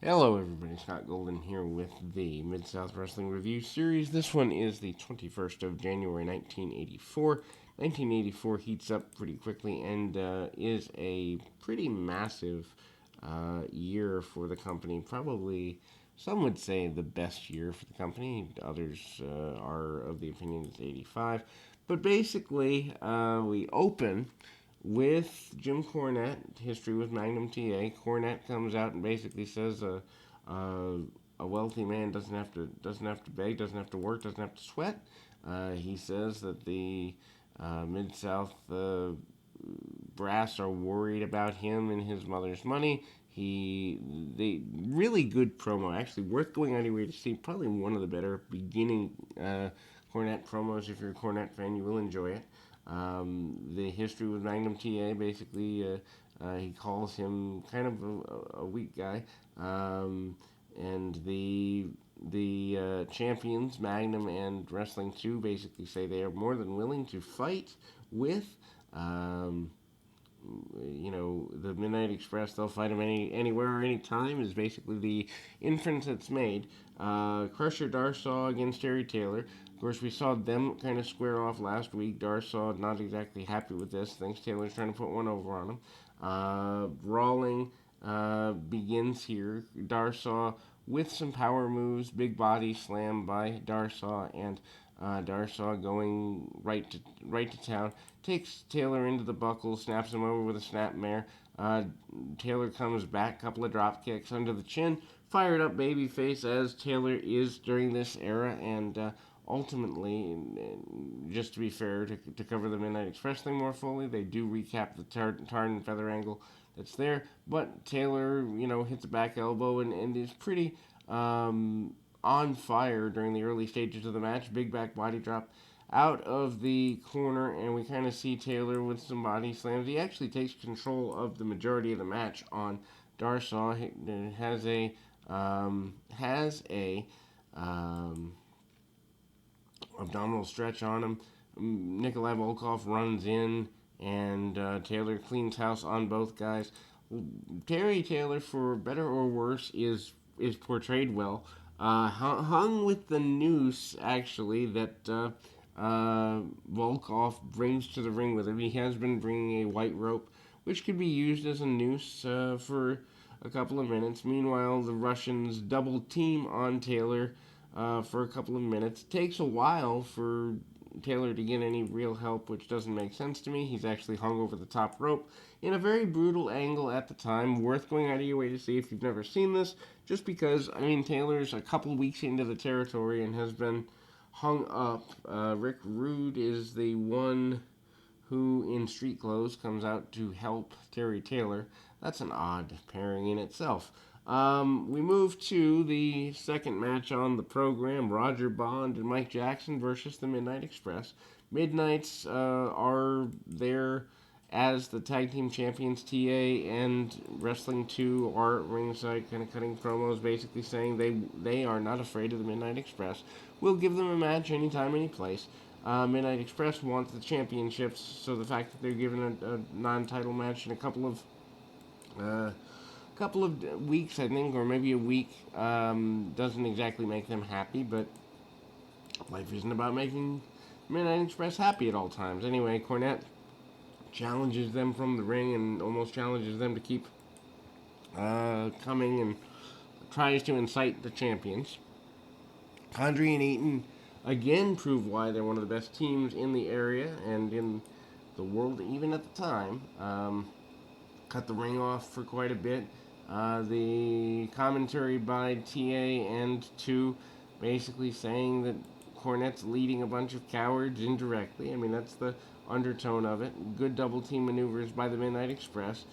Hello, everybody. Scott Golden here with the Mid-South Wrestling Review Series. This one is the 21st of January, 1984. 1984 heats up pretty quickly and is a pretty massive year for the company. Probably, some would say, the best year for the company. Others are of the opinion it's 85. But basically, we open with Jim Cornette, history with Magnum TA. Cornette comes out and basically says a wealthy man doesn't have to beg, doesn't have to work, doesn't have to sweat. He says that the Mid South brass are worried about him and his mother's money. They really good promo, actually worth going out of your way to see. Probably one of the better beginning Cornette promos. If you're a Cornette fan, you will enjoy it. The history with Magnum TA, basically, he calls him kind of a weak guy. And the champions, Magnum and Wrestling 2, basically say they are more than willing to fight with. Um, the Midnight Express, they'll fight him anywhere or anytime, is basically the inference that's made. Crusher Dar Saw against Terry Taylor. Of course, we saw them kind of square off last week. Dar Saw not exactly happy with this. Thinks Taylor's trying to put one over on him. Brawling begins here. Dar Saw with some power moves, big body slam by Dar Saw, and Dar Saw going right to town. Takes Taylor into the buckle, snaps him over with a snapmare. Taylor comes back, couple of drop kicks under the chin. Fired up babyface as Taylor is during this era, and ultimately, just to be fair, to cover the Midnight Express thing more fully, they do recap the tar and feather angle that's there. But Taylor, hits a back elbow and is pretty on fire during the early stages of the match. Big back body drop out of the corner, and we kind of see Taylor with some body slams. He actually takes control of the majority of the match on Dar Saw. He has a abdominal stretch on him. Nikolai Volkov runs in, and Taylor cleans house on both guys. Terry Taylor, for better or worse, is portrayed well. Hung with the noose, actually, that Volkov brings to the ring with him. He has been bringing a white rope, which could be used as a noose for a couple of minutes. Meanwhile, the Russians double team on Taylor for a couple of minutes. It takes a while for Taylor to get any real help, which doesn't make sense to me. He's actually hung over the top rope in a very brutal angle at the time. Worth going out of your way to see if you've never seen this, just because, Taylor's a couple weeks into the territory and has been hung up. Rick Rude is the one who, in street clothes, comes out to help Terry Taylor. That's an odd pairing in itself. We move to the second match on the program, Roger Bond and Mike Jackson versus the Midnight Express. Midnights are there as the tag team champions. TA and Wrestling 2 are ringside, kind of cutting promos, basically saying they are not afraid of the Midnight Express. We'll give them a match anytime, any place. Midnight Express wants the championships, so the fact that they're given a non-title match in a couple of weeks, I think, or maybe a week, doesn't exactly make them happy, but life isn't about making Midnight Express happy at all times. Anyway, Cornette challenges them from the ring and almost challenges them to keep coming, and tries to incite the champions. Condrey and Eaton again prove why they're one of the best teams in the area and in the world, even at the time. Cut the ring off for quite a bit. The commentary by TA and 2 basically saying that Cornette's leading a bunch of cowards indirectly. That's the undertone of it. Good double team maneuvers by the Midnight Express.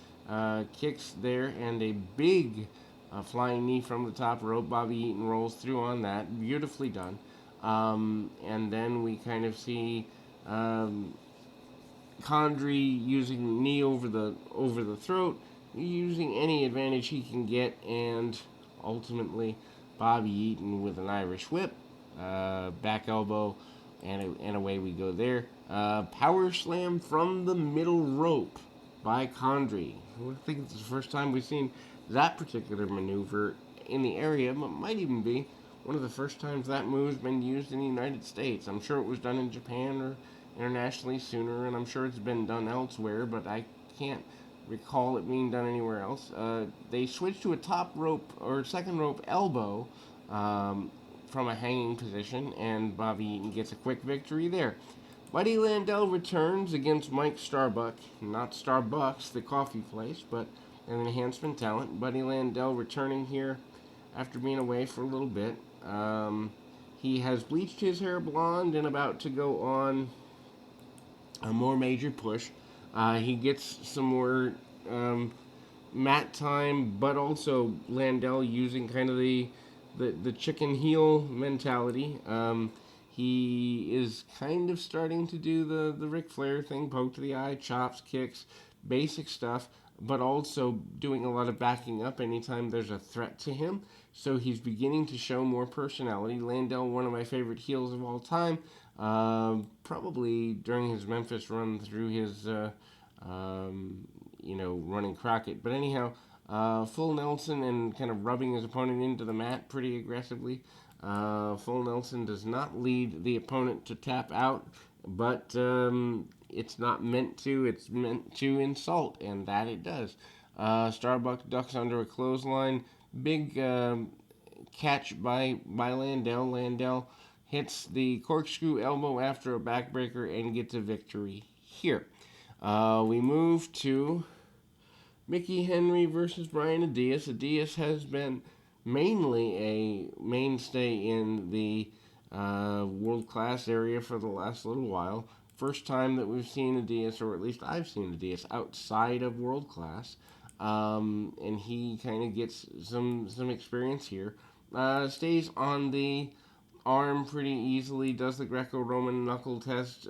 Kicks there and a big flying knee from the top rope. Bobby Eaton rolls through on that. Beautifully done. And then we kind of see Condrey using knee over the throat, using any advantage he can get, and ultimately Bobby Eaton with an Irish whip, back elbow, and away we go there. Power slam from the middle rope by Condrey. I think it's the first time we've seen that particular maneuver in the area, but might even be one of the first times that move's been used in the United States. I'm sure it was done in Japan or internationally sooner, and I'm sure it's been done elsewhere, but I can't recall it being done anywhere else. They switched to a top rope or second rope elbow from a hanging position, and Bobby Eaton gets a quick victory there. Buddy Landell returns against Mike Starbuck, not Starbucks, the coffee place, but an enhancement talent. Buddy Landell returning here after being away for a little bit. He has bleached his hair blonde and about to go on a more major push. He gets some more mat time, but also Landell using kind of the chicken heel mentality. He is kind of starting to do the Ric Flair thing, poke to the eye, chops, kicks, basic stuff, but also doing a lot of backing up anytime there's a threat to him. So he's beginning to show more personality. Landell, one of my favorite heels of all time, probably during his Memphis run through his, running Crockett. But anyhow, full Nelson and kind of rubbing his opponent into the mat pretty aggressively. Full Nelson does not lead the opponent to tap out, but it's not meant to. It's meant to insult, and that it does. Starbuck ducks under a clothesline. Big catch by Landell. Landell hits the corkscrew elbow after a backbreaker and gets a victory here. We move to Mickey Henry versus Brian Adias. Adias has been mainly a mainstay in the world-class area for the last little while. First time that we've seen Adias, or at least I've seen Adias, outside of world-class. And he kind of gets some experience here. Stays on the arm pretty easily, does the Greco-Roman knuckle test,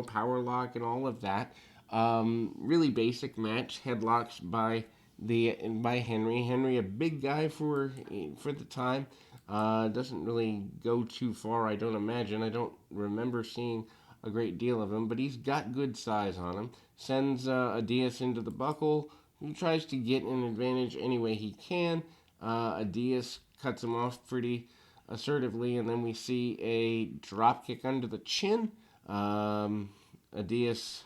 power lock and all of that. Really basic match, headlocks by Henry. Henry, a big guy for the time, doesn't really go too far. I don't imagine. I don't remember seeing a great deal of him, but he's got good size on him. Sends Adias into the buckle. He tries to get an advantage any way he can. Adias cuts him off pretty assertively, and then we see a drop kick under the chin. Adias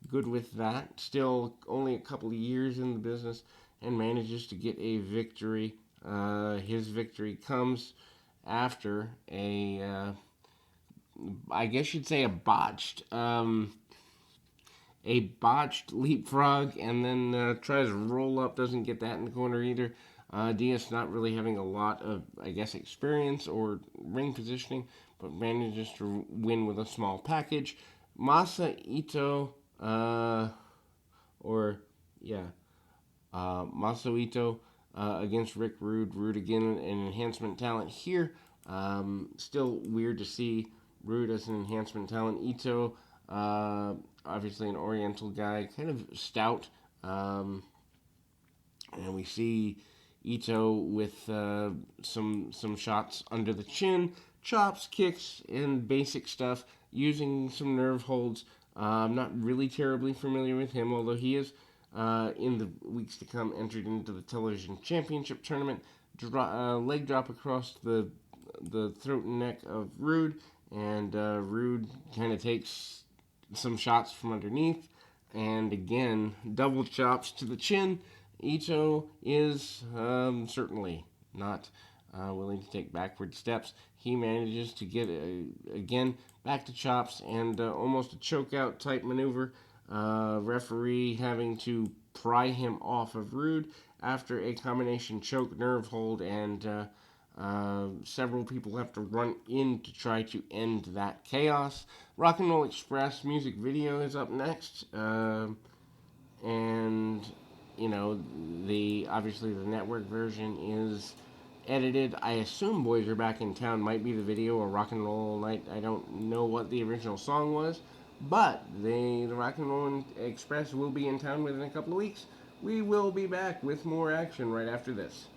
good with that. Still only a couple of years in the business and manages to get a victory. His victory comes after I guess you'd say a botched leapfrog, and then tries to roll up, doesn't get that in the corner either. Diaz not really having a lot of, experience or ring positioning, but manages to win with a small package. Masa Ito, Masa Ito against Rick Rude. Rude again, an enhancement talent here. Still weird to see Rude as an enhancement talent. Ito, obviously an Oriental guy, kind of stout. And we see Ito with some shots under the chin, chops, kicks, and basic stuff, using some nerve holds. I'm not really terribly familiar with him, although he is, in the weeks to come, entered into the television championship tournament. Leg drop across the throat and neck of Rude, and Rude kind of takes some shots from underneath, and again, double chops to the chin. Ito is certainly not willing to take backward steps. He manages to get, again, back to chops and almost a chokeout type maneuver. Referee having to pry him off of Rude after a combination choke, nerve hold, and several people have to run in to try to end that chaos. Rock and Roll Express music video is up next. And obviously the network version is edited. I assume Boys Are Back in Town might be the video, or Rock and Roll All Night. I don't know what the original song was, but the Rock and Roll Express will be in town within a couple of weeks. We will be back with more action right after this.